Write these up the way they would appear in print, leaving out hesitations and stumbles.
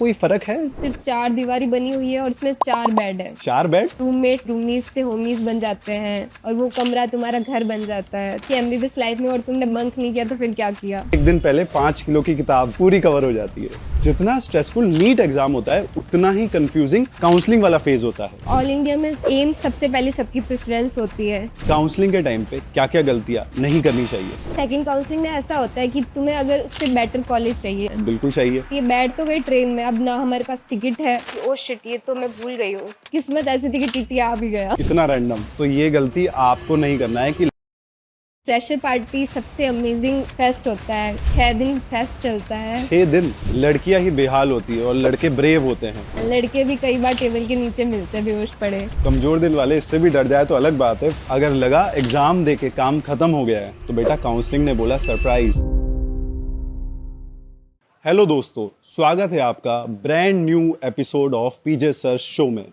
कोई फर्क है? सिर्फ 4 दीवारी बनी हुई है और उसमें 4 बेड है। 4 बेड? रूममेट्स रूमीज से होमीज बन जाते हैं और वो कमरा तुम्हारा घर बन जाता है कि एमबीबीएस लाइफ में और तुमने बंक नहीं किया तो फिर क्या किया। एक दिन पहले 5 किलो की किताब पूरी कवर हो जाती है। जितना स्ट्रेसफुल नीट एग्जाम होता है उतना ही कंफ्यूजिंग काउंसलिंग वाला फेज होता है। ऑल इंडिया में एम्स सबसे पहले सबकी प्रेफरेंस होती है। काउंसलिंग के टाइम पे क्या क्या गलतियां नहीं करनी चाहिए? सेकंड काउंसलिंग में ऐसा होता है कि तुम्हें अगर उससे बेटर कॉलेज चाहिए, बिल्कुल चाहिए। ये बैठ तो गई ट्रेन में, अब ना हमारे पास टिकट है, ओ शिट ये तो मैं भूल गई हूँ, किस्मत ऐसी थी कि टीटी आ भी गया। इतना रैंडम, तो ये गलती आपको नहीं करना है कि फ्रेशर पार्टी सबसे अमेजिंग फेस्ट होता है, 6 दिन फेस्ट चलता है। 6 दिन लड़कियां ही बेहाल होती है और लड़के ब्रेव होते हैं। लड़के भी कई बार टेबल के नीचे मिलते हैं बेहोश पड़े। कमजोर दिल वाले इससे भी डर जाए तो अलग बात है। अगर लगा एग्जाम देके काम खत्म हो गया है तो बेटा काउंसलिंग ने बोला सरप्राइज। हेलो दोस्तों, स्वागत है आपका brand new episode of PJ sir show में।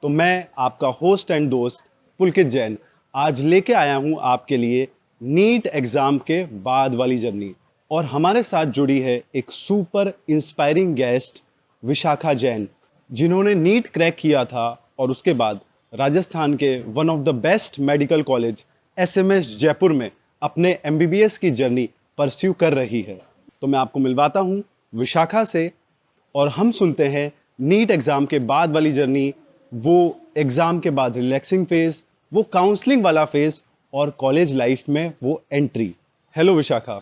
तो मैं आपका होस्ट एंड दोस्त पुलकित जैन आज लेके आया हूं आपके लिए नीट एग्जाम के बाद वाली जर्नी। और हमारे साथ जुड़ी है एक super inspiring guest Vishakha Jain, जिन्होंने नीट क्रैक किया था और उसके बाद राजस्थान के one of the best medical college SMS Jaipur में अपने एमबीबीएस की जर्नी परस्यू कर रही है। तो मैं आपको मिलवाता हूं विशाखा से और हम सुनते हैं नीट एग्जाम के बाद वाली जर्नी, वो एग्जाम के बाद रिलैक्सिंग फेज, वो काउंसलिंग वाला फेज और कॉलेज लाइफ में वो एंट्री। हेलो विशाखा,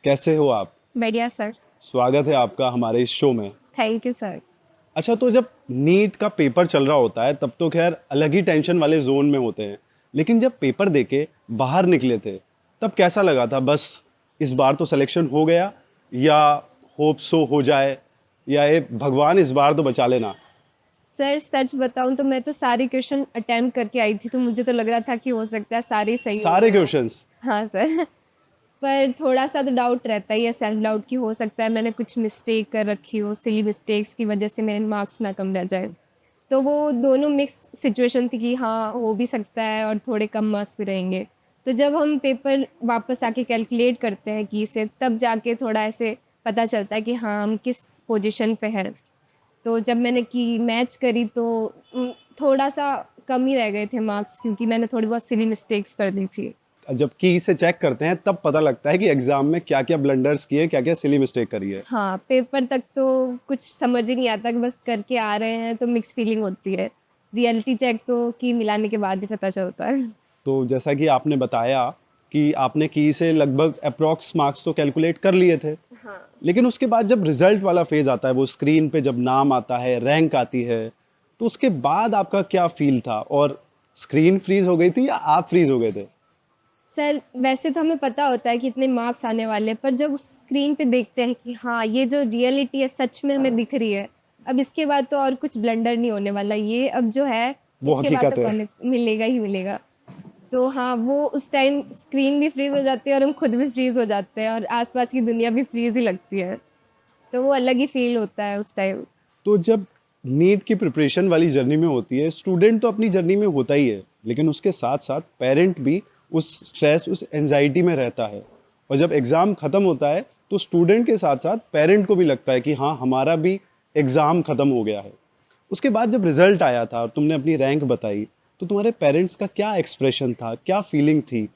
कैसे हो आप? बढ़िया सर। स्वागत है आपका हमारे इस शो में। Thank you sir. अच्छा, तो जब नीट का पेपर चल रहा होता है तब तो खैर अलग ही टेंशन वाले जोन में होते हैं, लेकिन जब पेपर देके बाहर निकले थे तब कैसा लगा था? बस इस बार तो सिलेक्शन हो गया, या होप सो हो जाए, या ये भगवान इस बार तो बचा लेना? सर सच बताऊं तो मैं तो सारे क्वेश्चन अटेम्प्ट करके आई थी, तो मुझे तो लग रहा था कि हो सकता है सारे सही हो सारे जाएं। क्वेश्चंस? हाँ सर। पर थोड़ा सा तो डाउट रहता ही है, सेल्फ डाउट की हो सकता है मैंने कुछ मिस्टेक कर रखी हो, सिली मिस्टेक्स की वजह से मेरे मार्क्स ना कम रह जाए। तो वो दोनों मिक्स सिचुएशन थी कि हाँ हो भी सकता है और थोड़े कम मार्क्स भी रहेंगे। तो जब हम पेपर वापस आके कैलकुलेट करते हैं कि इसे, तब जाके थोड़ा ऐसे पता चलता है कि हाँ हम किस पोजीशन पे हैं। तो जब मैंने की मैच करी तो थोड़ा सा कम ही रह गए थे मार्क्स, क्योंकि मैंने थोड़ी बहुत सिली मिस्टेक्स कर दी थी। जब की से चेक करते हैं तब पता लगता है कि एग्जाम में क्या क्या ब्लंडर्स किए, क्या क्या सिली मिस्टेक करी है। हाँ, पेपर तक तो कुछ समझ ही नहीं आता कि बस करके आ रहे हैं, तो मिक्स फीलिंग होती है। रियलिटी चेक तो की मिलाने के बाद ही पता चलता है। तो जैसा कि आपने बताया कि आपने की से लगभग अप्रॉक्स मार्क्स तो कैलकुलेट कर लिए थे, हाँ। लेकिन उसके बाद जब रिजल्ट वाला फेज आता है, वो स्क्रीन पे जब नाम आता है, रैंक आती है, तो उसके बाद आपका क्या फील था? और स्क्रीन फ्रीज हो गई थी या आप फ्रीज हो गए थे? सर वैसे तो हमें पता होता है कि इतने मार्क्स आने वाले हैं, पर जब उस स्क्रीन पे देखते हैं कि हाँ ये जो रियलिटी है सच में हमें दिख रही है, अब इसके बाद तो और कुछ ब्लंडर नहीं होने वाला, ये अब जो है वो इसके बाद हकीकत तो है। कॉलेज मिलेगा ही मिलेगा। तो हाँ, वो उस टाइम स्क्रीन भी फ्रीज हो जाती है और हम खुद भी फ्रीज हो जाते हैं और आसपास की दुनिया भी फ्रीज ही लगती है। तो वो अलग ही फील होता है उस टाइम। तो जब नीट की प्रिपरेशन वाली जर्नी में होती है, स्टूडेंट तो अपनी जर्नी में होता ही है, लेकिन उसके साथ साथ पेरेंट भी उस स्ट्रेस, उस एंजाइटी में रहता है। और जब एग्ज़ाम ख़त्म होता है तो स्टूडेंट के साथ साथ पेरेंट को भी लगता है कि हाँ हमारा भी एग्ज़ाम ख़त्म हो गया है। उसके बाद जब रिज़ल्ट आया था और तुमने अपनी रैंक बताई, तो तुम्हारे पेरेंट्स का क्या एक्सप्रेशन था, क्या फीलिंग थी?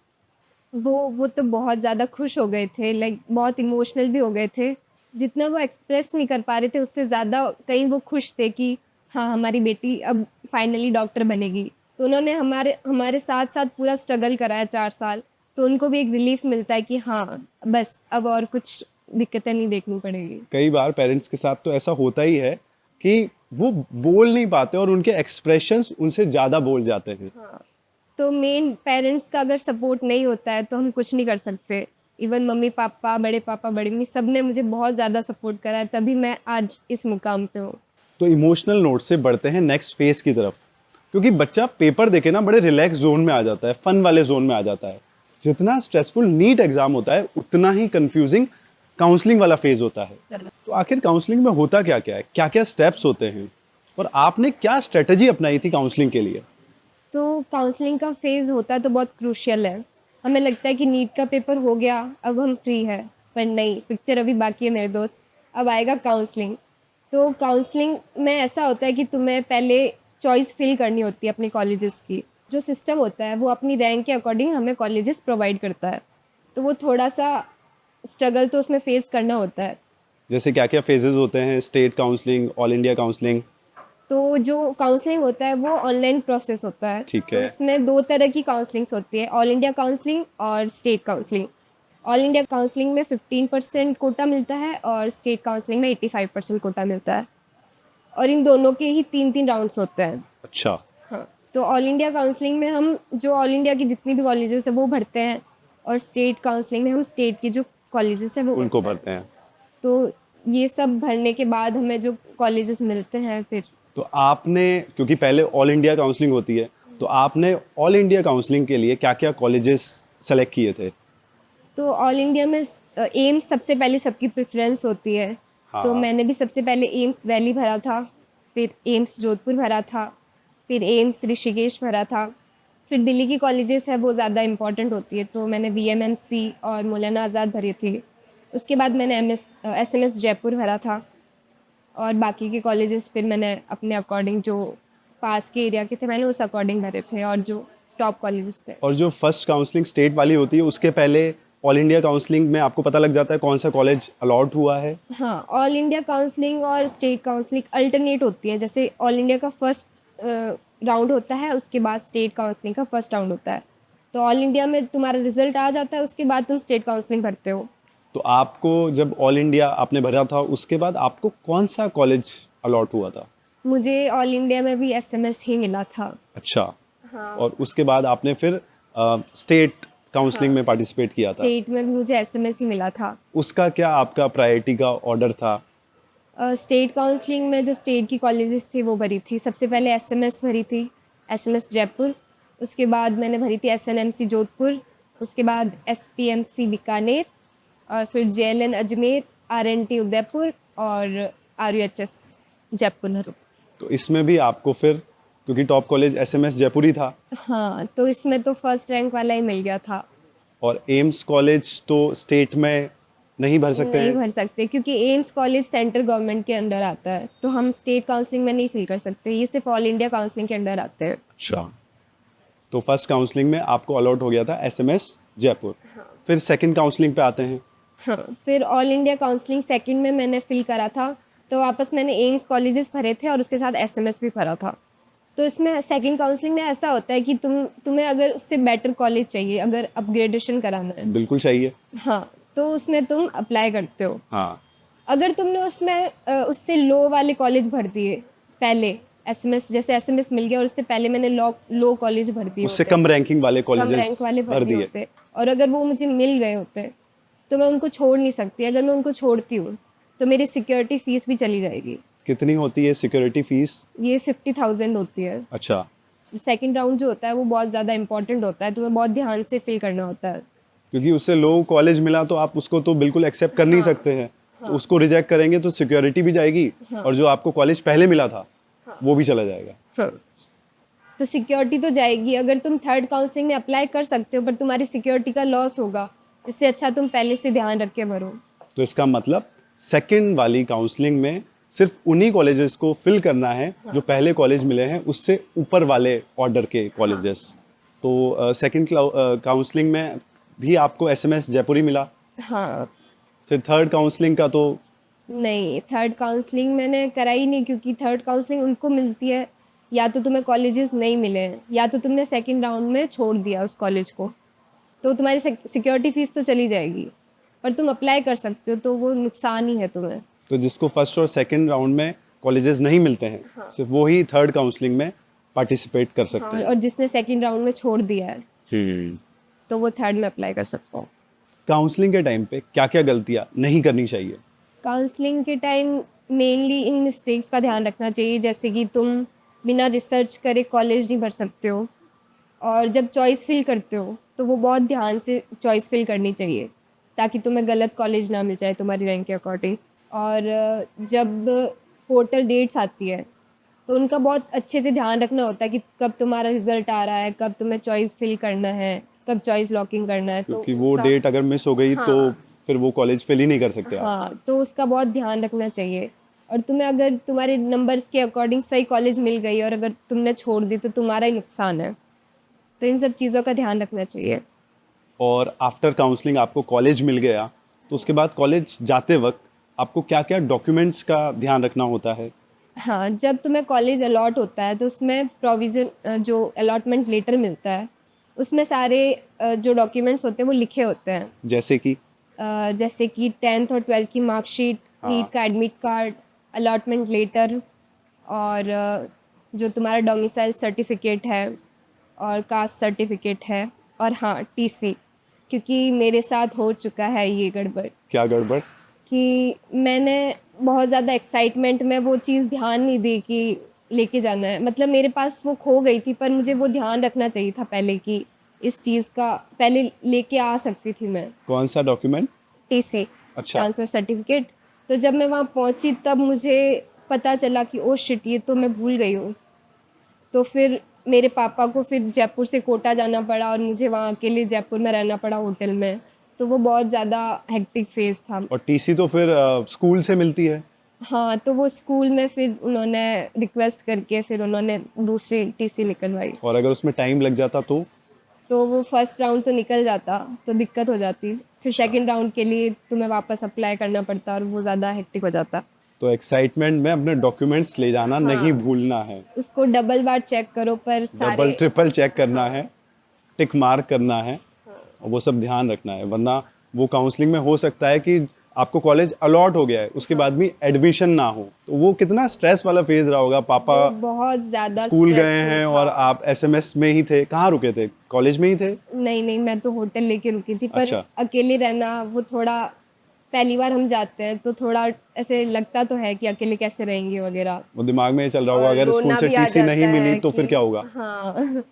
वो तो बहुत ज़्यादा खुश हो गए थे, लाइक बहुत इमोशनल भी हो गए थे। जितना वो एक्सप्रेस नहीं कर पा रहे थे उससे ज़्यादा कहीं वो खुश थे कि हाँ हमारी बेटी अब फाइनली डॉक्टर बनेगी। तो उन्होंने हमारे हमारे साथ साथ पूरा स्ट्रगल कराया 4 साल, तो उनको भी एक रिलीफ मिलता है कि हाँ बस अब और कुछ दिक्कतें नहीं देखनी पड़ेगी। कई बार पेरेंट्स के साथ तो ऐसा होता ही है कि वो बोल नहीं पाते और उनके एक्सप्रेशंस उनसे ज़्यादा बोल जाते हैं। हाँ, तो मेन पेरेंट्स का अगर सपोर्ट नहीं होता है तो हम कुछ नहीं कर सकते। इवन मम्मी पापा, बड़े पापा, बड़ी मम्मी, सब ने मुझे बहुत ज़्यादा सपोर्ट करा है, तभी मैं आज इस मुकाम पे हूँ। तो इमोशनल नोट से बढ़ते हैं नेक्स्ट फेज की तरफ, क्योंकि बच्चा पेपर देके ना बड़े रिलैक्स जोन में आ जाता है, फन वाले जोन में आ जाता है। जितना स्ट्रेसफुल नीट एग्जाम होता है उतना ही कंफ्यूजिंग काउंसलिंग वाला फेज होता है। तो आखिर काउंसलिंग में होता क्या क्या है, क्या क्या स्टेप्स होते हैं, और आपने क्या स्ट्रेटजी अपनाई थी काउंसलिंग के लिए? तो काउंसलिंग का फेज़ होता तो बहुत क्रूशियल है। हमें लगता है कि नीट का पेपर हो गया, अब हम फ्री हैं, पर नहीं, पिक्चर अभी बाकी है मेरे दोस्त, अब आएगा काउंसलिंग। तो काउंसलिंग में ऐसा होता है कि तुम्हें पहले चॉइस फिल करनी होती है अपने कॉलेजेस की। जो सिस्टम होता है वो अपनी रैंक के अकॉर्डिंग हमें कॉलेजेस प्रोवाइड करता है, तो वो थोड़ा सा स्ट्रगल तो उसमें फेस करना होता है। जैसे क्या क्या फेजेस होते हैं, state counselling, all India counselling? तो जो काउंसलिंग होता है वो ऑनलाइन प्रोसेस होता है। ठीक तो है। इसमें 2 तरह की काउंसलिंग्स होती है, ऑल इंडिया काउंसलिंग और state counselling. All India counselling में 15% कोटा मिलता है और स्टेट काउंसलिंग में 85% कोटा मिलता है, और इन दोनों के ही 3-3 राउंड्स होते हैं। अच्छा। हाँ, तो ऑल इंडिया काउंसलिंग में हम जो ऑल इंडिया की जितनी भी कॉलेजेस है वो भरते हैं, और स्टेट काउंसलिंग में हम स्टेट की जो कॉलेजेस है वो उनको भरते हैं। भरते हैं। तो ये सब भरने के बाद हमें जो कॉलेजेस मिलते हैं फिर। तो आपने, क्योंकि पहले ऑल इंडिया काउंसलिंग होती है, तो आपने ऑल इंडिया काउंसलिंग के लिए क्या क्या कॉलेजेस सेलेक्ट किए थे? तो ऑल इंडिया में एम्स सबसे पहले सबकी प्रेफरेंस होती है। तो हाँ। मैंने भी सबसे पहले एम्स दिल्ली भरा था, फिर एम्स जोधपुर भरा था, फिर एम्स ऋषिकेश भरा था। फिर दिल्ली की कॉलेजेस है वो ज़्यादा इम्पोर्टेंट होती है, तो मैंने VMMC और मौलाना आज़ाद भरी थी। उसके बाद मैंने SMS जयपुर भरा था, और बाकी के कॉलेजेस फिर मैंने अपने अकॉर्डिंग जो पास के एरिया के थे मैंने उस अकॉर्डिंग भरे थे, और जो टॉप कॉलेजेस थे। और जो फर्स्ट काउंसलिंग स्टेट वाली होती है, उसके पहले ऑल इंडिया काउंसलिंग में आपको पता लग जाता है कौन सा कॉलेज अलॉट हुआ है? हाँ, ऑल इंडिया काउंसलिंग और स्टेट काउंसलिंग अल्टरनेट होती है। जैसे ऑल इंडिया का फर्स्ट राउंड होता है, उसके बाद स्टेट काउंसलिंग का फर्स्ट राउंड होता है। तो ऑल इंडिया में तुम्हारा रिजल्ट आ जाता है, उसके बाद तुम स्टेट काउंसलिंग भरते हो। तो आपको जब ऑल इंडिया आपने भरा था, उसके बाद आपको कौन सा कॉलेज अलॉट हुआ था? मुझे ऑल इंडिया में भी SMS ही मिला था। अच्छा। हाँ। और उसके बाद आपने फिर स्टेट काउंसलिंग हाँ, में पार्टिसिपेट किया था? स्टेट में भी मुझे SMS ही मिला था। उसका क्या आपका प्रायोरिटी का ऑर्डर था? स्टेट काउंसलिंग में जो स्टेट की कॉलेजेस थी वो भरी थी। सबसे पहले SMS भरी थी, SMS जयपुर। उसके बाद मैंने भरी थी SNMC जोधपुर। उसके बाद SPMC बीकानेर, और फिर JLN अजमेर, RNT उदयपुर, और RUHS जयपुर भरी। तो इसमें भी आपको फिर, क्योंकि टॉप कॉलेज SMS जयपुर ही था, हाँ, तो इसमें तो फर्स्ट रैंक वाला ही मिल गया था। और एम्स कॉलेज तो स्टेट में नहीं भर सकते नहीं हैं? भर सकते क्योंकि एम्स कॉलेज सेंट्रल गवर्नमेंट के अंडर आता है, तो हम स्टेट काउंसलिंग में नहीं फिल कर सकते। ये सिर्फ ऑल इंडिया काउंसलिंग के अंडर आते हैं। अच्छा। तो फर्स्ट काउंसलिंग में आपको अलॉट हो गया था SMS जयपुर। फिर सेकंड काउंसलिंग पे आते हैं। हाँ, फिर ऑल इंडिया काउंसलिंग सेकंड में मैंने फिल करा था, तो वापस मैंने एम्स कॉलेजेस भरे थे और उसके साथ SMS भी भरा था। तो इसमें सेकंड काउंसलिंग में ऐसा होता है कि तुम्हें अगर उससे बेटर कॉलेज चाहिए, अगर अपग्रेडेशन कराना है, बिल्कुल चाहिए। हाँ, तो उसमें तुम अप्लाई करते हो। हाँ। अगर तुमने उसमें उससे लो वाले कॉलेज भर दिए पहले, SMS जैसे SMS मिल गया और उससे पहले मैंने लो कॉलेज भर दिए उससे होते, कम रैंकिंग वाले कम कॉलेजेस रैंक वाले भर भर दिए दिए। होते, और अगर वो मुझे मिल गए होते तो मैं उनको छोड़ नहीं सकती। अगर मैं उनको छोड़ती हूँ तो मेरी सिक्योरिटी फीस भी चली जाएगी। कितनी होती है सिक्योरिटी फीस? ये 50,000 होती है। अच्छा। सेकंड राउंड जो होता है वो बहुत ज़्यादा इंपॉर्टेंट होता है, तुम्हें बहुत ध्यान से फिल करना होता है। क्योंकि उससे लो कॉलेज मिला तो आप उसको तो बिल्कुल एक्सेप्ट कर नहीं सकते हैं। तो उसको रिजेक्ट करेंगे तो सिक्योरिटी भी जाएगी, और जो आपको कॉलेज पहले मिला था वो भी चला जाएगा। हाँ, तो सिक्योरिटी तो जाएगी। अगर तुम थर्ड काउंसलिंग में अप्लाई कर सकते हो पर तुम्हारी सिक्योरिटी का लॉस होगा, इससे अच्छा तुम पहले से ध्यान रख के भरो। तो इसका मतलब सेकंड वाली काउंसलिंग में सिर्फ उन्हीं कॉलेजेस को फिल करना है जो पहले कॉलेज मिले हैं उससे ऊपर वाले ऑर्डर के कॉलेजेस। तो सेकंड काउंसलिंग में भी आपको SMS जयपुर ही मिला? हाँ। फिर थर्ड काउंसलिंग का तो? नहीं, थर्ड काउंसलिंग मैंने कराई नहीं, क्योंकि थर्ड काउंसलिंग उनको मिलती है या तो तुम्हें कॉलेजेस नहीं मिले हैं या तो तुमने सेकंड राउंड में छोड़ दिया उस कॉलेज को, तो तुम्हारी सिक्योरिटी फीस तो चली जाएगी, पर तुम अप्लाई कर सकते हो, तो वो नुकसान ही है तुम्हें। तो जिसको फर्स्ट और सेकंड राउंड में कॉलेजेस नहीं मिलते हैं, सिर्फ वो ही थर्ड काउंसलिंग में पार्टिसिपेट कर सकते हाँ, हैं। और जिसने सेकंड राउंड में छोड़ दिया है हम्म। तो वो थर्ड में अप्लाई कर सकता हूँ। काउंसलिंग के टाइम पे क्या क्या गलतियां नहीं करनी चाहिए? काउंसलिंग के टाइम मेनली इन मिस्टेक्स का ध्यान रखना चाहिए, जैसे कि तुम बिना रिसर्च करे कॉलेज नहीं भर सकते हो, और जब चॉइस फिल करते हो तो वो बहुत ध्यान से चॉइस फिल करनी चाहिए ताकि तुम्हें गलत कॉलेज ना मिल जाए तुम्हारी रैंक के अकॉर्डिंग। और जब पोर्टल डेट्स आती है तो उनका बहुत अच्छे से ध्यान रखना होता है कि कब तुम्हारा रिजल्ट आ रहा है, कब तुम्हें चॉइस फिल करना है, कब चॉइस लॉकिंग करना है। तो क्योंकि वो डेट अगर मिस हो गई तो फिर वो कॉलेज फिल ही नहीं कर सकते आप। हाँ, तो उसका बहुत ध्यान रखना चाहिए। और तुम्हें अगर तुम्हारे नंबर्स के अकॉर्डिंग सही कॉलेज मिल गई और अगर तुमने छोड़ दी तो तुम्हारा ही नुकसान है। तो इन सब चीज़ों का ध्यान रखना चाहिए। और आफ्टर काउंसलिंग आपको कॉलेज मिल गया, तो उसके बाद कॉलेज जाते वक्त आपको क्या क्या डॉक्यूमेंट्स का ध्यान रखना होता है? हाँ, जब तुम्हें कॉलेज अलॉट होता है तो उसमें प्रोविज़न जो अलॉटमेंट लेटर मिलता है, उसमें सारे जो डॉक्यूमेंट्स होते हैं वो लिखे होते हैं। जैसे कि जैसे कि 10th और 12th की मार्कशीट, हाँ। नीट का एडमिट कार्ड, अलॉटमेंट लेटर और जो तुम्हारा डोमिसाइल सर्टिफिकेट है और कास्ट सर्टिफिकेट है और हाँ, टीसी। क्योंकि मेरे साथ हो चुका है ये गड़बड़ क्या गड़बड़? कि मैंने बहुत ज़्यादा एक्साइटमेंट में वो चीज़ ध्यान नहीं दी कि लेके जाना है। मतलब मेरे पास वो खो गई थी, पर मुझे वो ध्यान रखना चाहिए था पहले कि इस चीज़ का पहले लेके आ सकती थी मैं। कौन सा डॉक्यूमेंट? टीसी, अच्छा। Transfer certificate. तो जब मैं वहाँ पहुँची तब मुझे पता चला कि ओह शिट! ये तो मैं भूल गई हूँ। तो फिर मेरे पापा को फिर जयपुर से कोटा जाना पड़ा और मुझे वहाँ अकेले जयपुर में रहना पड़ा होटल में। तो वो बहुत ज़्यादा हेक्टिक फ़ेज़ था। और टीसी तो फिर स्कूल से मिलती है? हाँ, तो वो स्कूल में फिर उन्होंने रिक्वेस्ट करके फिर उन्होंने दूसरी टीसी निकलवाई। और अगर उसमें टाइम लग जाता तो वो फर्स्ट राउंड तो निकल जाता, तो दिक्कत हो जाती। फिर सेकंड राउंड के लिए तुम्हें वापस अप्लाई करना पड़ता और वो ज़्यादा हेक्टिक हो जाता। तो एक्साइटमेंट में अपने डॉक्यूमेंट्स ले जाना नहीं हाँ, भूलना है। उसको डबल बार चेक करो पर डबल सारे ट्रिपल चेक करना है, टिक मार्क करना है, और वो सब ध्यान रखना है, वरना वो काउंसलिंग में हो सकता है कि आपको कॉलेज अलॉट हो गया है, उसके बाद भी एडमिशन ना हो, तो वो कितना स्ट्रेस वाला फेज रहा होगा। पापा वो बहुत ज़्यादा स्कूल गए स्ट्रेसफुल हैं था। और आप एसएमएस में ही थे। कहाँ रुके थे? कॉलेज में ही थे? नहीं, मैं तो होटल लेके रुकी थी, पर अच्छा। अकेले रहना वो थोड़ा पहली बार हम जाते हैं तो थोड़ा ऐसे लगता तो है कि अकेले कैसे रहेंगे वगैरह। वो दिमाग में ये चल रहा होगा और अगर स्कूल रोना से भी आ टीसी नहीं जाता मिली है तो फिर कि क्या होगा। हाँ।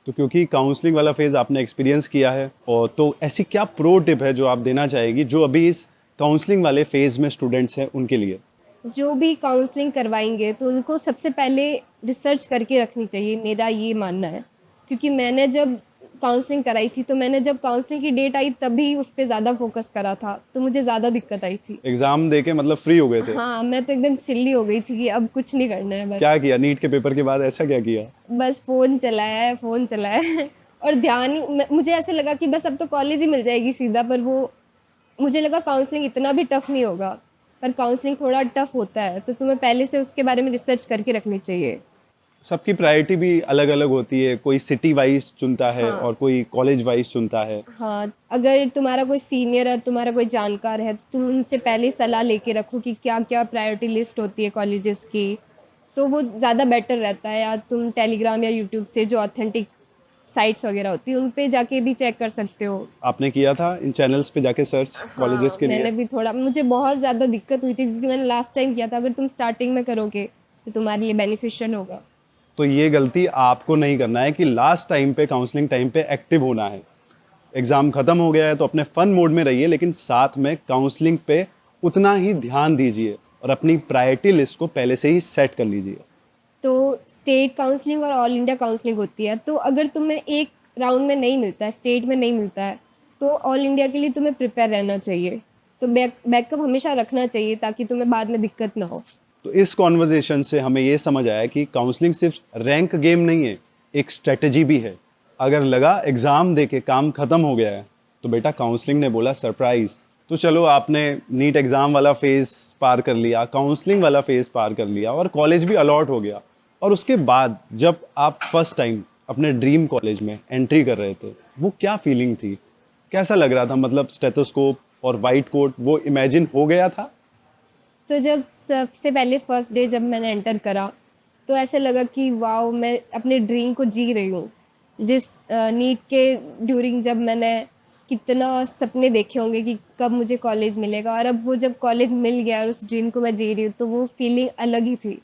तो क्योंकि काउंसलिंग वाला फेज आपने एक्सपीरियंस किया है, और तो ऐसी क्या प्रो टिप है जो आप देना चाहेगी जो अभी इस काउंसलिंग वाले फेज में स्टूडेंट्स हैं उनके लिए? जो भी काउंसलिंग करवाएंगे तो उनको सबसे पहले रिसर्च करके रखनी चाहिए, मेरा ये मानना है। क्योंकि मैंने जब काउंसलिंग कराई थी तो मैंने जब काउंसलिंग की डेट आई तभी उस पे ज़्यादा फोकस करा था, तो मुझे ज़्यादा दिक्कत आई थी। एग्जाम देके मतलब फ्री हो गए थे? हाँ, मैं तो एकदम चिल्ली हो गई थी कि अब कुछ नहीं करना है, बस क्या किया नीट के पेपर के बाद? ऐसा क्या किया? बस फ़ोन चलाया है, फ़ोन चलाया है। और ध्यान ही मुझे ऐसे लगा कि बस अब तो कॉलेज ही मिल जाएगी सीधा, पर वो मुझे लगा काउंसलिंग इतना भी टफ़ नहीं होगा, पर काउंसलिंग थोड़ा टफ़ होता है, तो तुम्हें पहले से उसके बारे में रिसर्च करके रखनी चाहिए। सबकी प्रायोरिटी भी अलग अलग होती है, कोई सिटी वाइज चुनता है हाँ। और कोई कॉलेज वाइज चुनता है। हाँ, अगर तुम्हारा कोई सीनियर है, तुम्हारा कोई जानकार है, तुम उनसे पहले सलाह लेके रखो कि क्या-क्या प्रायोरिटी लिस्ट होती है कॉलेजेस की, तो वो ज़्यादा बेटर रहता है। या तुम टेलीग्राम या यूट्यूब से जो ऑथेंटिक साइट्स वगैरह होती है, उन पे जाके भी चेक कर सकते हो। आपने किया था इन चैनल्स पे जाके सर्च कॉलेजेस हाँ, के मैंने लिए? भी थोड़ा, मुझे बहुत ज़्यादा दिक्कत हुई थी क्योंकि मैंने लास्ट टाइम किया था। अगर तुम स्टार्टिंग में करोगे, तो तुम्हारे लिए बेनिफिशियल होगा। तो ये गलती आपको नहीं करना है कि लास्ट टाइम पे काउंसलिंग टाइम पे एक्टिव होना है। एग्ज़ाम ख़त्म हो गया है तो अपने फ़न मोड में रहिए, लेकिन साथ में काउंसलिंग पे उतना ही ध्यान दीजिए और अपनी प्रायोरिटी लिस्ट को पहले से ही सेट कर लीजिए। तो स्टेट काउंसलिंग और ऑल इंडिया काउंसलिंग होती है, तो अगर तुम्हें एक राउंड में नहीं मिलता है, स्टेट में नहीं मिलता है, तो ऑल इंडिया के लिए तुम्हें प्रिपेयर रहना चाहिए। तो बैकअप हमेशा रखना चाहिए ताकि तुम्हें बाद में दिक्कत ना हो। तो इस कॉन्वर्जेशन से हमें ये समझ आया कि काउंसलिंग सिर्फ रैंक गेम नहीं है, एक स्ट्रेटजी भी है। अगर लगा एग्ज़ाम दे के काम ख़त्म हो गया है, तो बेटा काउंसलिंग ने बोला सरप्राइज़। तो चलो, आपने नीट एग्ज़ाम वाला फेज़ पार कर लिया, काउंसलिंग वाला फेज़ पार कर लिया और कॉलेज भी अलॉट हो गया। और उसके बाद जब आप फर्स्ट टाइम अपने ड्रीम कॉलेज में एंट्री कर रहे थे, वो क्या फीलिंग थी? कैसा लग रहा था? मतलब स्टेथोस्कोप और वाइट कोट वो इमेजिन हो गया था? तो जब सबसे पहले फर्स्ट डे जब मैंने एंटर करा, तो ऐसे लगा कि वाओ, मैं अपने ड्रीम को जी रही हूँ। जिस नीट के ड्यूरिंग जब मैंने कितना सपने देखे होंगे कि कब मुझे कॉलेज मिलेगा, और अब वो जब कॉलेज मिल गया और उस ड्रीम को मैं जी रही हूँ, तो वो फीलिंग अलग ही थी।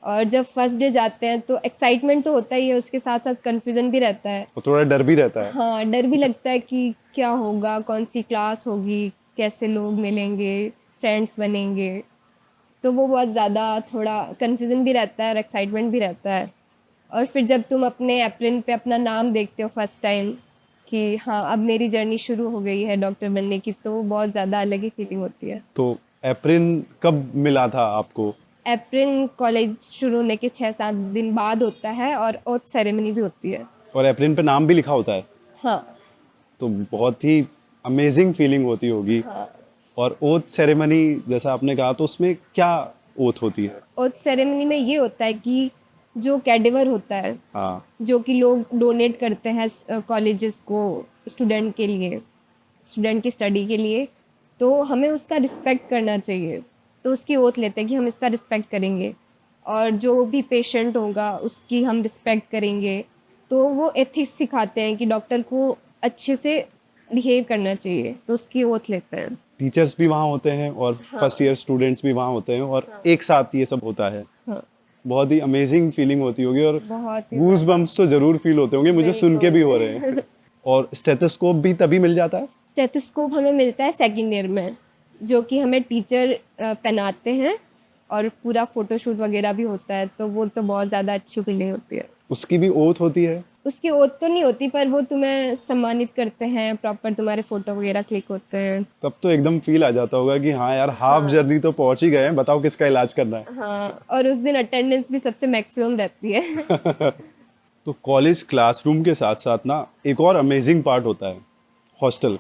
और जब फर्स्ट डे जाते हैं तो एक्साइटमेंट तो होता ही है, उसके साथ साथ कन्फ्यूज़न भी रहता है। और थोड़ा डर भी रहता है। हाँ, डर भी लगता है कि क्या होगा, कौन-सी क्लास होगी, कैसे लोग मिलेंगे, फ्रेंड्स बनेंगे। तो वो बहुत ज़्यादा थोड़ा कन्फ्यूज़न भी रहता है और एक्साइटमेंट भी रहता है। और फिर जब तुम अपने एप्रन पे अपना नाम देखते हो फर्स्ट टाइम कि हाँ, अब मेरी जर्नी शुरू हो गई है डॉक्टर बनने की, तो वो बहुत ज़्यादा अलग ही फीलिंग होती है। तो एप्रिन कब मिला था आपको? अप्रैल कॉलेज शुरू होने के 6-7 दिन बाद होता है और ओथ सेरेमनी भी होती है। और एप्रिन पे नाम भी लिखा होता है, हाँ, तो बहुत ही अमेजिंग फीलिंग होती होगी। हाँ। और ओथ सेरेमनी जैसा आपने कहा, तो उसमें क्या ओथ होती है? ओथ सेरेमनी में ये होता है कि जो कैडेवर होता है, हाँ। जो कि लोग डोनेट करते हैं कॉलेजेस को स्टूडेंट के लिए, स्टूडेंट की स्टडी के लिए, तो हमें उसका रिस्पेक्ट करना चाहिए। तो उसकी ओथ लेते हैं कि हम इसका रिस्पेक्ट करेंगे और जो भी पेशेंट होगा उसकी हम रिस्पेक्ट करेंगे। तो वो एथिक्स सिखाते हैं कि डॉक्टर को अच्छे से बिहेव करना चाहिए, तो उसकी ओथ लेते हैं। टीचर्स भी वहाँ होते हैं और हाँ। फर्स्ट ईयर स्टूडेंट्स भी वहाँ होते हैं और एक साथ ये सब होता है। हाँ, बहुत ही अमेजिंग फीलिंग होती होगी और बहुत ही गूज बम्स तो जरूर फील होते होंगे, मुझे सुन के भी हो रहे हैं। और स्टेथोस्कोप भी तभी मिल जाता है? स्टेथोस्कोप हमें मिलता है सेकंड ईयर में, जो कि हमें टीचर पहनाते हैं और पूरा फोटोशूट वगैरह भी होता है, तो वो तो बहुत ज़्यादा अच्छी फीलिंग होती है। उसकी भी ओथ होती है? उसकी ओथ तो नहीं होती, पर वो तुम्हें सम्मानित करते हैं, प्रॉपर तुम्हारे फोटो वगैरह क्लिक होते हैं। तब तो एकदम फील आ जाता होगा कि हाँ यार, हाफ जर्नी तो पहुंच ही गए हैं, बताओ किसका इलाज करना है। हाँ, और उस दिन अटेंडेंस भी सबसे मैक्सिमम रहती है। तो कॉलेज क्लासरूम के साथ साथ ना एक और अमेजिंग पार्ट होता है, हॉस्टल।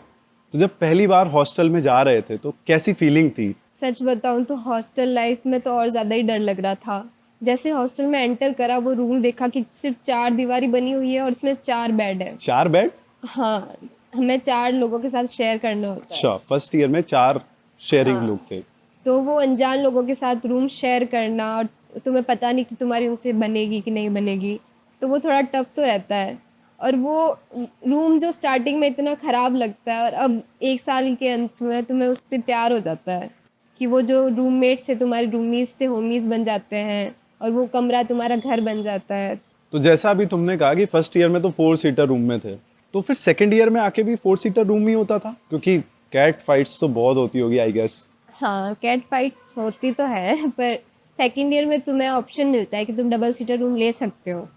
तो जब पहली बार हॉस्टल में जा रहे थे तो कैसी फीलिंग थी? सच बताऊं तो हॉस्टल लाइफ में तो और ज़्यादा ही डर लग रहा था। जैसे हॉस्टल में एंटर करा, वो रूम देखा कि सिर्फ 4 दीवारी बनी हुई है और उसमें 4 बेड है। 4 बेड? हाँ, हमें 4 लोगों के साथ शेयर करना होता है। अच्छा, फर्स्ट ईयर में 4 शेयरिंग हाँ। लोग थे। तो वो अनजान लोगों के साथ रूम शेयर करना, और तुम्हें पता नहीं कि तुम्हारी उनसे बनेगी कि नहीं बनेगी, तो वो थोड़ा टफ तो रहता है। और वो रूम जो स्टार्टिंग में इतना ख़राब लगता है और अब 1 साल के अंत में तुम्हें उससे प्यार हो जाता है कि वो जो रूममेट से तुम्हारे रूमीज से होमीज बन जाते हैं और वो कमरा तुम्हारा घर बन जाता है। तो जैसा अभी तुमने कहा कि फर्स्ट ईयर में तो 4 सीटर रूम में थे, तो फिर सेकंड ईयर में आके भी 4 सीटर रूम ही होता था? क्योंकि कैट फाइट्स तो बहुत होती होगी आई गेस। हाँ, कैट फाइट्स होती तो है, पर सेकंड ईयर में तुम्हें ऑप्शन मिलता है कि तुम डबल सीटर रूम ले सकते हो।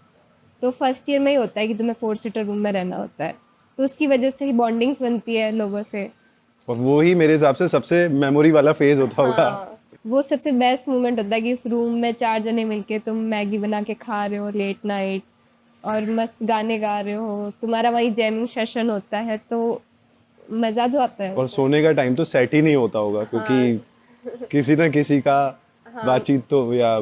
तो फर्स्ट ईयर में ही होता है कि तुम्हें 4 सीटर रूम में रहना होता है, तो उसकी वजह से ही बॉन्डिंग्स बनती है लोगों से। और वो ही मेरे हिसाब से सबसे मेमोरी वाला फेज होता होगा। हाँ, वो सबसे बेस्ट मोमेंट होता है कि उस रूम में 4 जने मिलके तुम मैगी बना के खा रहे हो लेट नाइट और मस्त गाने गा रहे हो, तुम्हारा वही जैमिंग सेशन होता है, तो मज़ा तो आता है और उसमें। सोने का टाइम तो सेट ही नहीं होता होगा, क्योंकि किसी ना किसी का बातचीत तो, या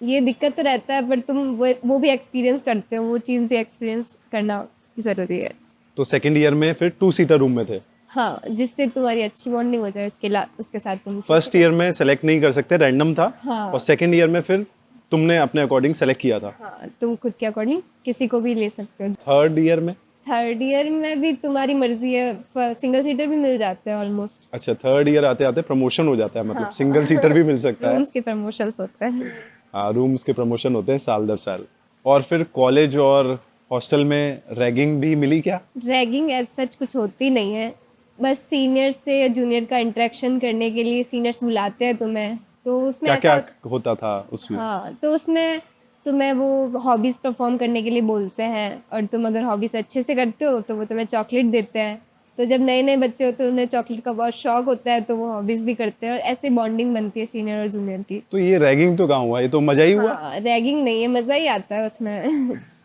ये दिक्कत तो रहता है, पर तुम वो भी एक्सपीरियंस करते हो, वो चीज़ भी एक्सपीरियंस करना ज़रूरी है। तो सेकंड ईयर में फिर 2 सीटर रूम में थे। हाँ, जिससे तुम्हारी अच्छी बॉन्डिंग हो जाए, उसके साथ तुम फर्स्ट ईयर में सेलेक्ट नहीं कर सकते, रैंडम था। हाँ। और सेकंड ईयर में फिर तुमने अपने अकॉर्डिंग सेलेक्ट किया था। हाँ, तुम खुद के अकॉर्डिंग किसी को भी ले सकते हो। थर्ड ईयर में? थर्ड ईयर में भी तुम्हारी मर्जी है, सिंगल सीटर भी मिल जाते हैं ऑलमोस्ट। अच्छा, थर्ड ईयर आते आते प्रमोशन हो जाता है, मतलब सिंगल सीटर भी मिल सकता है। रूम्स के प्रमोशंस होते हैं। हाँ, रूम्स के प्रमोशन होते हैं साल दर साल। और फिर कॉलेज और हॉस्टल में रैगिंग भी मिली क्या? रैगिंग एज सच कुछ होती नहीं है, बस सीनियर से या जूनियर का इंटरेक्शन करने के लिए सीनियर्स बुलाते हैं तुम्हें, तो उसमें क्या क्या ऐसा होता था उसमें? हाँ, तो उसमें तुम्हें वो हॉबीज़ परफॉर्म करने के लिए बोलते हैं, और तुम अगर हॉबीज़ अच्छे से करते हो तो वो तुम्हें चॉकलेट देते हैं। तो जब नए नए बच्चे होते हैं उन्हें चॉकलेट का बहुत शौक होता है, तो वो हॉबीज़ भी करते हैं और ऐसे बॉन्डिंग बनती है सीनियर और जूनियर की। तो ये रैगिंग तो कहाँ हुआ, ये तो मजा ही हुआ। हाँ, रैगिंग नहीं है, मज़ा ही आता है उसमें।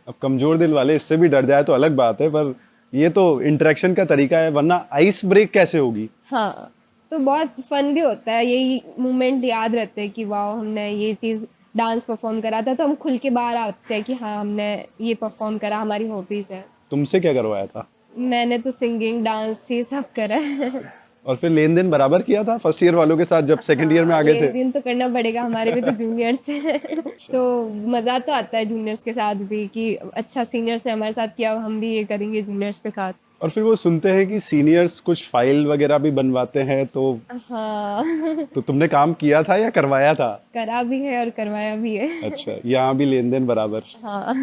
अब कमजोर दिल वाले इससे भी डर जाए तो अलग बात है, पर ये तो इंटरेक्शन का तरीका है, वरना आइस ब्रेक कैसे होगी? हाँ, तो बहुत फन भी होता है, यही मोमेंट याद रहते हैं कि वाह हमने ये चीज़ डांस परफॉर्म करा था, तो हम खुल के बाहर आते हैं कि हाँ हमने ये परफॉर्म करा, हमारी हॉबीज़ है। तुमसे क्या करवाया था? मैंने तो सिंगिंग डांस ये सब करा है। और फिर लेन देन बराबर किया था फर्स्ट ईयर वालों के साथ जब सेकंड ईयर में आ गए थे? दिन तो करना पड़ेगा, हमारे भी तो जूनियर्स हैं। तो मज़ा तो आता है जूनियर्स के साथ भी कि अच्छा सीनियर्स ने हमारे साथ किया, हम भी ये करेंगे जूनियर्स के साथ। और फिर वो सुनते हैं कि सीनियर्स कुछ फाइल वगैरह भी बनवाते हैं, तो हाँ। तो तुमने काम किया था या करवाया था? करा भी है और करवाया भी है। अच्छा, यहाँ भी लेन देन बराबर। हाँ।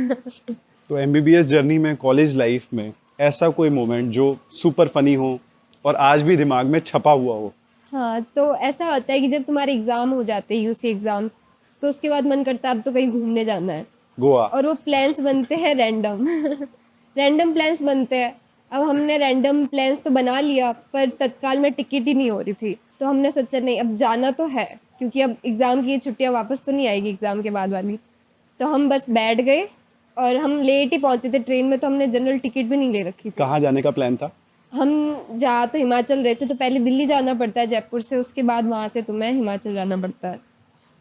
तो एमबीबीएस जर्नी में, कॉलेज लाइफ में ऐसा कोई मोमेंट जो सुपर फनी हो और आज भी दिमाग में छपा हुआ हो? हाँ, तो ऐसा होता है कि जब तुम्हारे एग्ज़ाम हो जाते हैं यूसी एग्ज़ाम्स, तो उसके बाद मन करता है अब तो कहीं घूमने जाना है, गोवा? और वो प्लान्स बनते हैं रैंडम। रैंडम प्लान्स बनते हैं। अब हमने रैंडम प्लान्स तो बना लिया, पर तत्काल में टिकट ही नहीं हो रही थी, तो हमने सोचा नहीं अब जाना तो है, क्योंकि अब एग्ज़ाम की छुट्टियाँ वापस तो नहीं आएगी एग्ज़ाम के बाद वाली। तो हम बस बैठ गए और हम लेट ही पहुँचे थे ट्रेन में, तो हमने जनरल टिकट भी नहीं ले रखी थी। कहाँ जाने का प्लान था? हम जा तो हिमाचल रहे थे, तो पहले दिल्ली जाना पड़ता है जयपुर से, उसके बाद वहाँ से तुम्हें हिमाचल जाना पड़ता है।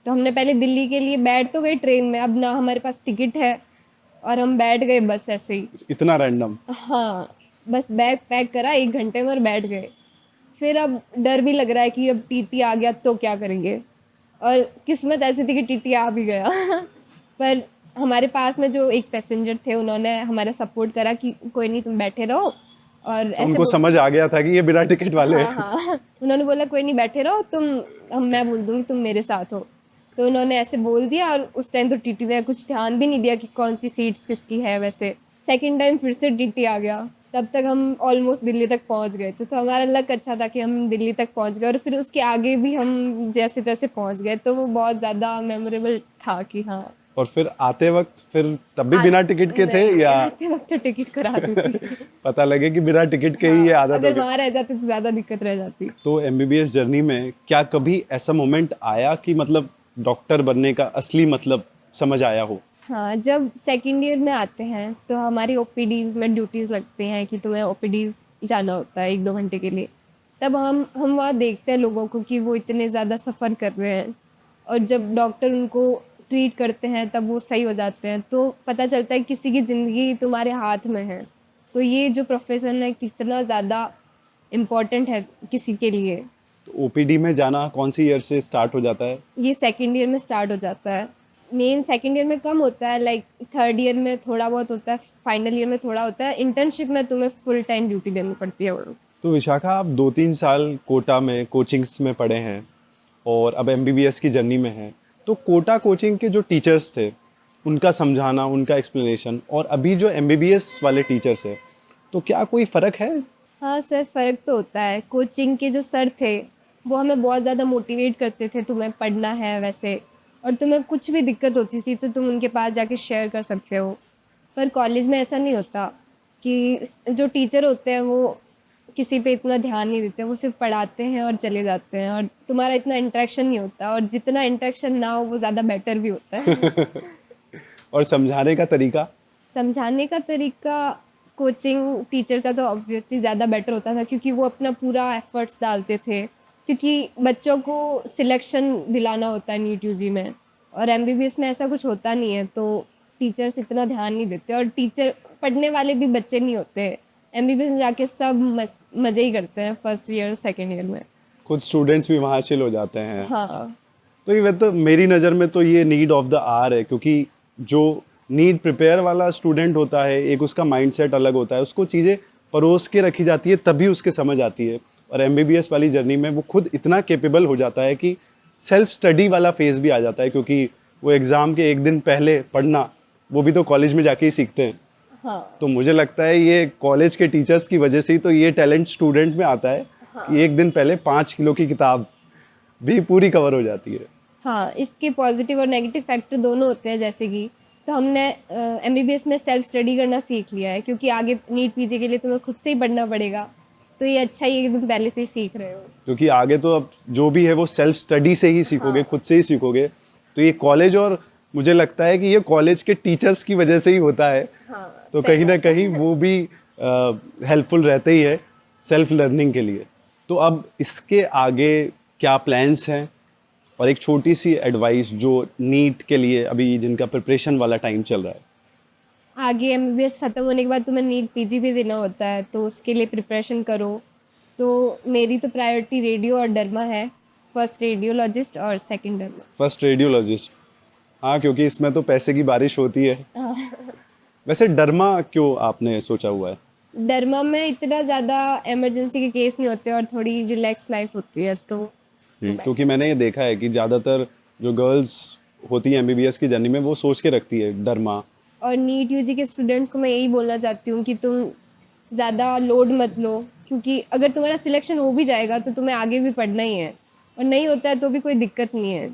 तो हमने पहले दिल्ली के लिए बैठ तो गए ट्रेन में, अब ना हमारे पास टिकट है और हम बैठ गए बस ऐसे ही। इतना रैंडम? हाँ, बस बैग पैक करा 1 घंटे में और बैठ गए। फिर अब डर भी लग रहा है कि अब टीटी आ गया तो क्या करेंगे, और किस्मत ऐसी थी कि टीटी आ भी गया पर हमारे पास में जो एक पैसेंजर थे उन्होंने हमारा सपोर्ट करा कि कोई नहीं तुम बैठे रहो, और ऐसे उनको समझ आ गया था कि ये बिना टिकट वाले हाँ हैं। हाँ उन्होंने बोला कोई नहीं बैठे रहो तुम, मैं बोल दूंगी तुम मेरे साथ हो। तो उन्होंने ऐसे बोल दिया, और उस टाइम तो टीटी ने कुछ ध्यान भी नहीं दिया कि कौन सी सीट्स किसकी है। वैसे सेकंड टाइम फिर से टीटी आ गया, तब तक हम ऑलमोस्ट दिल्ली तक पहुंच गए थे। तो हमारा लक अच्छा था कि हम दिल्ली तक पहुंच गए, और फिर उसके आगे भी हम जैसे तैसे पहुंच गए। तो वो बहुत ज़्यादा मेमोरेबल था कि हाँ। और फिर आते वक्त फिर तब भी बिना टिकट के थे नहीं, या आते वक्त तो टिकट करा दी थी। पता लगे कि बिना टिकट के ही ये हाँ, आदत हो अगर गई? वहाँ रह जाते तो ज़्यादा दिक्कत रह जाती। तो एमबीबीएस जर्नी में क्या कभी ऐसा मोमेंट आया कि मतलब डॉक्टर बनने का असली मतलब समझ आया हो? हाँ, जब सेकंड ईयर में आते हैं तो हमारी ओपीडीज़ में ड्यूटीज़ लगती हैं कि तुम्हें ओपीडीज़ जाना होता है 1-2 घंटे के लिए। तब हम वहाँ देखते हैं लोगों को कि वो इतने ज़्यादा सफ़र कर रहे हैं, और जब डॉक्टर उनको ट्रीट करते हैं तब वो सही हो जाते हैं। तो पता चलता है किसी की ज़िंदगी तुम्हारे हाथ में है। तो ये जो प्रोफ़ेशन है कितना ज़्यादा इम्पोर्टेंट है किसी के लिए। तो ओपीडी में जाना कौन सी ईयर से स्टार्ट हो जाता है? ये सेकंड ईयर में स्टार्ट हो जाता है। मेन सेकंड ईयर में कम होता है, लाइक थर्ड ईयर में थोड़ा बहुत होता है, फाइनल ईयर में थोड़ा होता है। इंटर्नशिप में तुम्हें फुल टाइम ड्यूटी देनी पड़ती है वो। तो विशाखा, आप 2-3 साल कोटा में कोचिंग्स में पढ़े हैं और अब एमबीबीएस की जर्नी में हैं। तो कोटा कोचिंग के जो टीचर्स थे उनका समझाना, उनका एक्सप्लेनेशन, और अभी जो एमबीबीएस वाले टीचर्स हैं, तो क्या कोई फ़र्क है? हाँ सर, फ़र्क तो होता है। कोचिंग के जो सर थे वो हमें बहुत ज़्यादा मोटिवेट करते थे, तुम्हें पढ़ना है वैसे, और तुम्हें कुछ भी दिक्कत होती थी तो तुम उनके पास जाके शेयर कर सकते हो। पर कॉलेज में ऐसा नहीं होता कि जो टीचर होते हैं वो किसी पे इतना ध्यान नहीं देते, वो सिर्फ पढ़ाते हैं और चले जाते हैं, और तुम्हारा इतना इंटरेक्शन नहीं होता, और जितना इंटरेक्शन ना हो वो ज़्यादा बेटर भी होता है। और समझाने का तरीका? समझाने का तरीका कोचिंग टीचर का तो ऑब्वियसली ज़्यादा बेटर होता था, क्योंकि वो अपना पूरा एफर्ट्स डालते थे, क्योंकि बच्चों को सिलेक्शन दिलाना होता है नीट यूजी में, और एमबीबीएस में ऐसा कुछ होता नहीं है। तो टीचर्स इतना ध्यान नहीं देते, और टीचर पढ़ने वाले भी बच्चे नहीं होते। एमबीबीएस में जाके सब मज़े ही करते हैं फर्स्ट ईयर सेकेंड ईयर में। खुद स्टूडेंट्स भी वहाँ चिल हो जाते हैं। हाँ तो ये तो मेरी नज़र में तो ये नीड ऑफ द आवर है, क्योंकि जो नीट प्रिपेयर वाला स्टूडेंट होता है, एक उसका माइंडसेट अलग होता है, उसको चीज़ें परोस के रखी जाती है तभी उसके समझ आती है। और एमबीबीएस वाली जर्नी में वो खुद इतना कैपेबल हो जाता है कि सेल्फ स्टडी वाला फेज भी आ जाता है, क्योंकि वो एग्ज़ाम के एक दिन पहले पढ़ना वो भी तो कॉलेज में जाके ही सीखते हैं। हाँ तो मुझे लगता है ये कॉलेज के टीचर्स की वजह से ही तो ये टैलेंट स्टूडेंट में आता है कि एक दिन पहले 5 किलो की किताब भी पूरी कवर हो जाती है। हाँ, इसके पॉजिटिव और नेगेटिव फैक्टर दोनों होते हैं। जैसे कि तो हमने एमबीबीएस में सेल्फ स्टडी करना सीख लिया है, क्योंकि आगे नीट पीजी के लिए तुम्हें खुद से ही पढ़ना पड़ेगा। तो ये अच्छा ही, तुम पहले से ही सीख रहे हो। क्योंकि आगे तो अब जो भी है वो सेल्फ स्टडी से ही सीखोगे, खुद से ही सीखोगे। तो ये कॉलेज, और मुझे लगता है कि ये कॉलेज के टीचर्स की वजह से ही होता है। हाँ, तो कहीं ना कहीं वो भी हेल्पफुल रहते ही है सेल्फ लर्निंग के लिए। तो अब इसके आगे क्या प्लान्स हैं, और एक छोटी सी एडवाइस जो नीट के लिए अभी जिनका प्रिपरेशन वाला टाइम चल रहा है? आगे एमबीबीएस ख़त्म होने के बाद तुम्हें नीट पीजी भी देना होता है, तो उसके लिए प्रिपरेशन करो। तो मेरी तो प्रायोरिटी रेडियो और डर्मा है, फर्स्ट रेडियोलॉजिस्ट और सेकंड डर्मा। फर्स्ट रेडियोलॉजिस्ट, हाँ, क्योंकि इसमें तो पैसे की बारिश होती है। वैसे डर्मा क्यों आपने सोचा हुआ है? डर्मा में इतना ज़्यादा इमरजेंसी के केस नहीं होते और थोड़ी रिलैक्स लाइफ होती है। तो क्योंकि मैंने ये देखा है कि ज़्यादातर जो गर्ल्स होती है एमबीबीएस की जर्नी में वो सोच के रखती है डर्मा। और नीट यूजी के स्टूडेंट्स को मैं यही बोलना चाहती हूँ कि तुम ज़्यादा लोड मत लो, क्योंकि अगर तुम्हारा सिलेक्शन हो भी जाएगा तो तुम्हें आगे भी पढ़ना ही है, और नहीं होता है तो भी कोई दिक्कत नहीं है,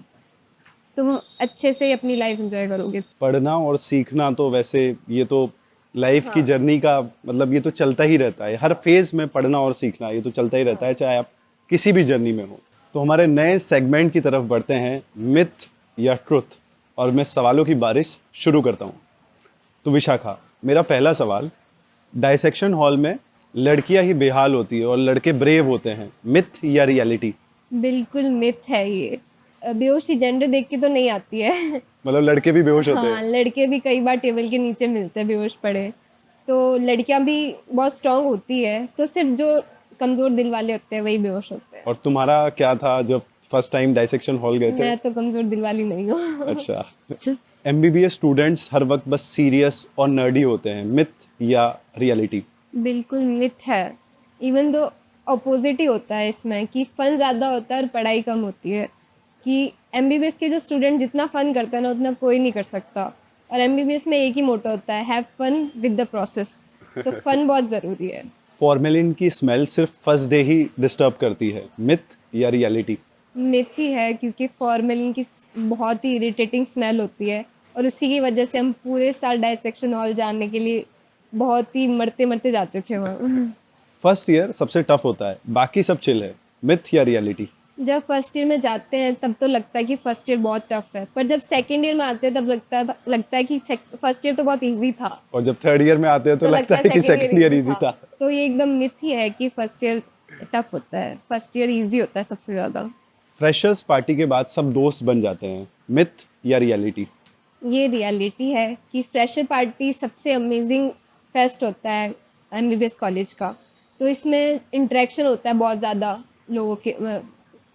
तुम अच्छे से अपनी लाइफ एंजॉय करोगे। पढ़ना और सीखना तो वैसे ये तो लाइफ की जर्नी का मतलब ये तो चलता ही रहता है, हर फेज में पढ़ना और सीखना ये तो चलता ही रहता है, चाहे आप किसी भी जर्नी में हो। तो हमारे नए सेगमेंट की तरफ बढ़ते हैं, मिथ या ट्रुथ, और मैं सवालों की बारिश शुरू करता हूँ। तो विशाखा, मेरा पहला सवाल, डाइसेक्शन हॉल में लड़कियां ही बेहाल होती है और लड़के ब्रेव होते हैं, मिथ या रियलिटी? बिल्कुल मिथ है ये। बेहोशी जेंडर देख के तो नहीं आती है। मतलब लड़के भी बेहोश होते हाँ, हैं? लड़के भी कई बार टेबल के नीचे मिलते हैं बेहोश पड़े। तो लड़कियां भी बहुत स्ट्रांग होती है, तो सिर्फ जो कमजोर दिल वाले होते हैं वही बेहोश होते हैं। और तुम्हारा क्या था जब फर्स्ट टाइम डाइसेक्शन हॉल गए थे? मैं तो कमजोर दिल वाली नहीं हूँ। अच्छा। एमबीबीएस स्टूडेंट्स हर वक्त बस सीरियस और नर्डी होते हैं, मिथ या रियलिटी? बिल्कुल मिथ है। इवन दो अपोजिट ही होता है इसमें, कि फन ज़्यादा होता है और पढ़ाई कम होती है। कि एमबीबीएस के जो स्टूडेंट जितना फन करता है ना, उतना कोई नहीं कर सकता। और एमबीबीएस में एक ही मोटो होता है, have fun with the process. तो फन बहुत ज़रूरी है। फॉर्मेलिन की स्मेल सिर्फ फर्स्ट डे ही डिस्टर्ब करती है, मिथ या रियलिटी? मिथ ही है, क्योंकि फॉर्मेलिन की बहुत ही इरिटेटिंग स्मेल होती है, और उसी की वजह से हम पूरे साल डाइसेक्शन हॉल जाने के लिए बहुत ही मरते मरते जाते थे वहाँ। फर्स्ट ईयर सबसे टफ होता है, बाकी सब चिल है, मिथ या रियलिटी? जब फर्स्ट ईयर में जाते हैं तब तो लगता है कि फर्स्ट ईयर बहुत टफ है, पर जब सेकंड ईयर में आते हैं तब लगता है कि फर्स्ट ईयर तो बहुत इजी था। और जब थर्ड ईयर में आते हैं तो लगता है कि सेकंड ईयर इजी था। तो ये एकदम मिथ ही है कि फर्स्ट ईयर टफ होता है, फर्स्ट ईयर इजी होता है सबसे ज़्यादा। फ्रेशर्स पार्टी के बाद सब दोस्त बन जाते हैं, मिथ या रियलिटी? ये रियलिटी है कि फ्रेशर पार्टी सबसे अमेजिंग फेस्ट होता है एमबीबीएस कॉलेज का। तो इसमें इंटरेक्शन होता है बहुत ज़्यादा लोगों के,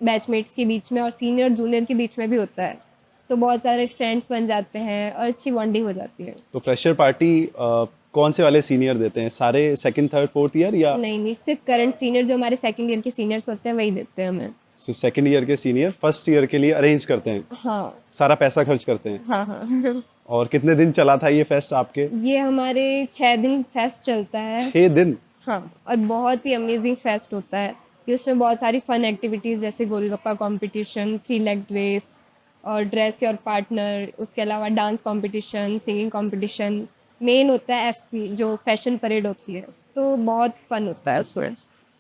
बैचमेट्स के बीच में, और सीनियर जूनियर के बीच में भी होता है। तो बहुत सारे फ्रेंड्स बन जाते हैं और अच्छी बॉन्डिंग हो जाती है। तो फ्रेशर पार्टी कौन से वाले सीनियर देते हैं, सारे सेकंड थर्ड फोर्थ ईयर या नहीं, सिर्फ करंट सीनियर जो हमारे सेकंड ईयर के सीनियर्स होते हैं वही देते हैं हमें। सेकंड ईयर के सीनियर फर्स्ट ईयर के लिए अरेंज करते हैं? हाँ सारा पैसा खर्च करते हैं? हाँ हाँ। और कितने दिन चला था ये फेस्ट आपके? ये हमारे 6 दिन फेस्ट चलता है। 6 दिन? हाँ, और बहुत ही अमेजिंग फेस्ट होता है कि उसमें बहुत सारी फन एक्टिविटीज़ जैसे गोलगप्पा कंपटीशन, 3 लेग रेस, और ड्रेस योर पार्टनर, उसके अलावा dance competition, singing competition, main होता है एफपी जो फैशन परेड होती है। तो बहुत फन होता है उसमें।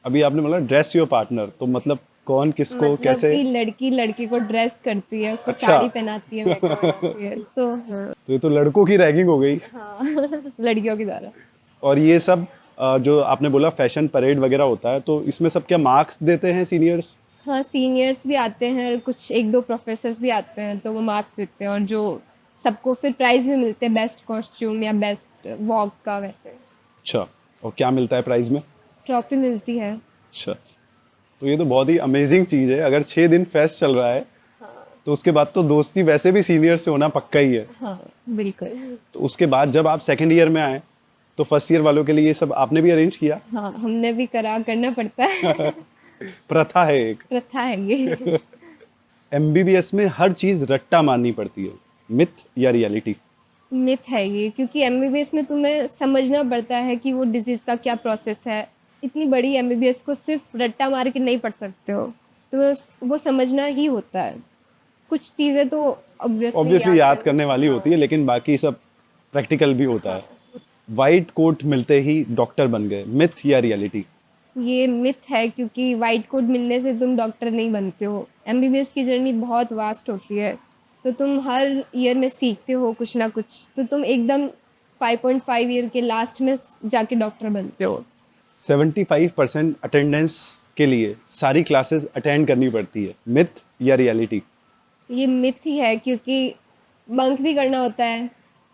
अभी आपने बोला ड्रेस योर पार्टनर, तो मतलब कौन किसको मतलब कैसे? कि लड़की लड़के को ड्रेस करती है, उसको अच्छा। साड़ी पहनाती है, मेकअप करती है। तो हाँ, तो ये तो लड़कों की रैगिंग हो गई। हाँ। लड़कियों की तरह। और ये सब जो आपने बोला फैशन परेड वगैरह होता है, तो इसमें सब क्या मार्क्स देते हैं सीनियर्स? हाँ, सीनियर्स भी आते हैं और कुछ 1-2 प्रोफेसर्स भी आते हैं, तो वो मार्क्स देते हैं, और जो सबको फिर प्राइज़ भी मिलते हैं, बेस्ट कॉस्ट्यूम या बेस्ट वॉक का वैसे। अच्छा, और क्या मिलता है प्राइज में? ट्रॉफी मिलती है। अच्छा, तो ये तो बहुत ही अमेजिंग चीज़ है। अगर 6 दिन फेस्ट चल रहा है तो उसके बाद तो दोस्ती वैसे भी सीनियर से होना पक्का ही है। हाँ, बिल्कुल। तो उसके बाद जब आप सेकंड ईयर में आए तो फर्स्ट ईयर वालों के लिए ये सब आपने भी अरेंज किया? हाँ, हमने भी करना पड़ता है। प्रथा है एक। प्रथा है ये। एमबीबीएस में हर चीज़ रट्टा माननी पड़ती है, मिथ या रियलिटी? मिथ है ये, क्योंकि एमबीबीएस में तुम्हें समझना पड़ता है कि वो डिजीज़ का क्या प्रोसेस है। इतनी बड़ी एमबीबीएस को सिर्फ रट्टा मार के नहीं पढ़ सकते हो, तो वो समझना ही होता है। कुछ चीज़ें तो ऑब्वियसली याद करने वाली होती है, लेकिन बाकी सब प्रैक्टिकल भी होता है। वाइट कोट मिलते ही डॉक्टर बन गए, मिथ या रियलिटी? ये मिथ है, क्योंकि वाइट कोट मिलने से तुम डॉक्टर नहीं बनते हो। एमबीबीएस की जर्नी बहुत वास्ट होती है, तो तुम हर ईयर में सीखते हो कुछ ना कुछ, तो तुम एकदम 5.5 ईयर के लास्ट में जाके डॉक्टर बनते हो। 75% अटेंडेंस के लिए सारी क्लासेस अटेंड करनी पड़ती है, मिथ या रियलिटी? ये मिथ ही है, क्योंकि बंक भी करना होता है,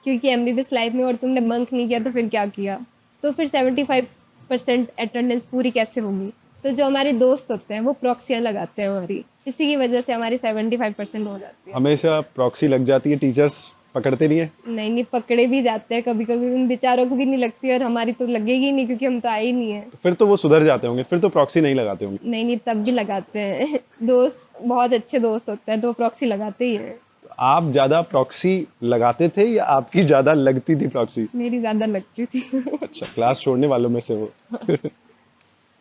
क्योंकि एमबीबीएस लाइफ में और तुमने बंक नहीं किया तो फिर क्या किया? तो फिर 75% अटेंडेंस पूरी कैसे होगी? तो जो हमारे दोस्त होते हैं वो प्रॉक्सियाँ लगाते हैं हमारी, इसी की वजह से हमारी 75% हो जाती है। हमेशा प्रॉक्सी लग जाती है, टीचर्स पकड़ते नहीं है? नहीं, पकड़े भी जाते हैं कभी कभी, उन बेचारों को भी नहीं लगती, और हमारी तो लगेगी नहीं क्योंकि हम तो आए ही नहीं है। तो फिर तो वो सुधर जाते होंगे, फिर तो प्रॉक्सी नहीं लगाते होंगे? नहीं, तब भी लगाते हैं। दोस्त बहुत अच्छे दोस्त होते हैं तो वो प्रॉक्सी लगाते ही हैं। आप ज़्यादा प्रॉक्सी लगाते थे या आपकी ज़्यादा लगती थी प्रॉक्सी? मेरी ज़्यादा लगती थी। अच्छा, क्लास छोड़ने वालों में से वो।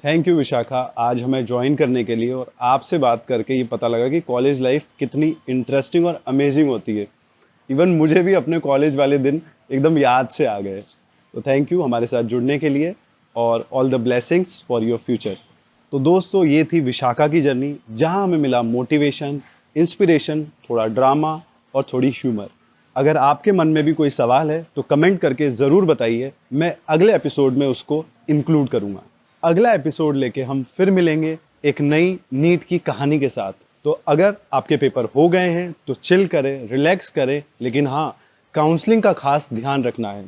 थैंक यू विशाखा, आज हमें ज्वाइन करने के लिए, और आपसे बात करके ये पता लगा कि कॉलेज लाइफ कितनी इंटरेस्टिंग और अमेजिंग होती है। इवन मुझे भी अपने कॉलेज वाले दिन एकदम याद से आ गए। तो थैंक यू हमारे साथ जुड़ने के लिए, और all the blessings for your future. तो दोस्तों ये थी विशाखा की जर्नी, जहां हमें मिला मोटिवेशन, इंस्पिरेशन, थोड़ा ड्रामा और थोड़ी ह्यूमर। अगर आपके मन में भी कोई सवाल है तो कमेंट करके ज़रूर बताइए, मैं अगले एपिसोड में उसको इंक्लूड करूँगा। अगला एपिसोड लेके हम फिर मिलेंगे एक नई नीट की कहानी के साथ। तो अगर आपके पेपर हो गए हैं तो चिल करें, रिलैक्स करें, लेकिन हाँ, काउंसलिंग का खास ध्यान रखना है।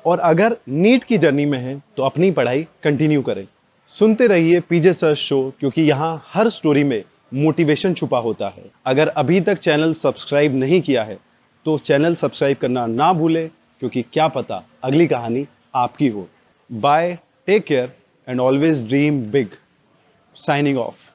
और अगर नीट की जर्नी में है तो अपनी पढ़ाई कंटिन्यू करें। सुनते रहिए पीजे सर्च शो, क्योंकि यहाँ हर स्टोरी में मोटिवेशन छुपा होता है। अगर अभी तक चैनल सब्सक्राइब नहीं किया है तो चैनल सब्सक्राइब करना ना भूलें, क्योंकि क्या पता अगली कहानी आपकी हो। Bye, take care and always dream big. Signing of.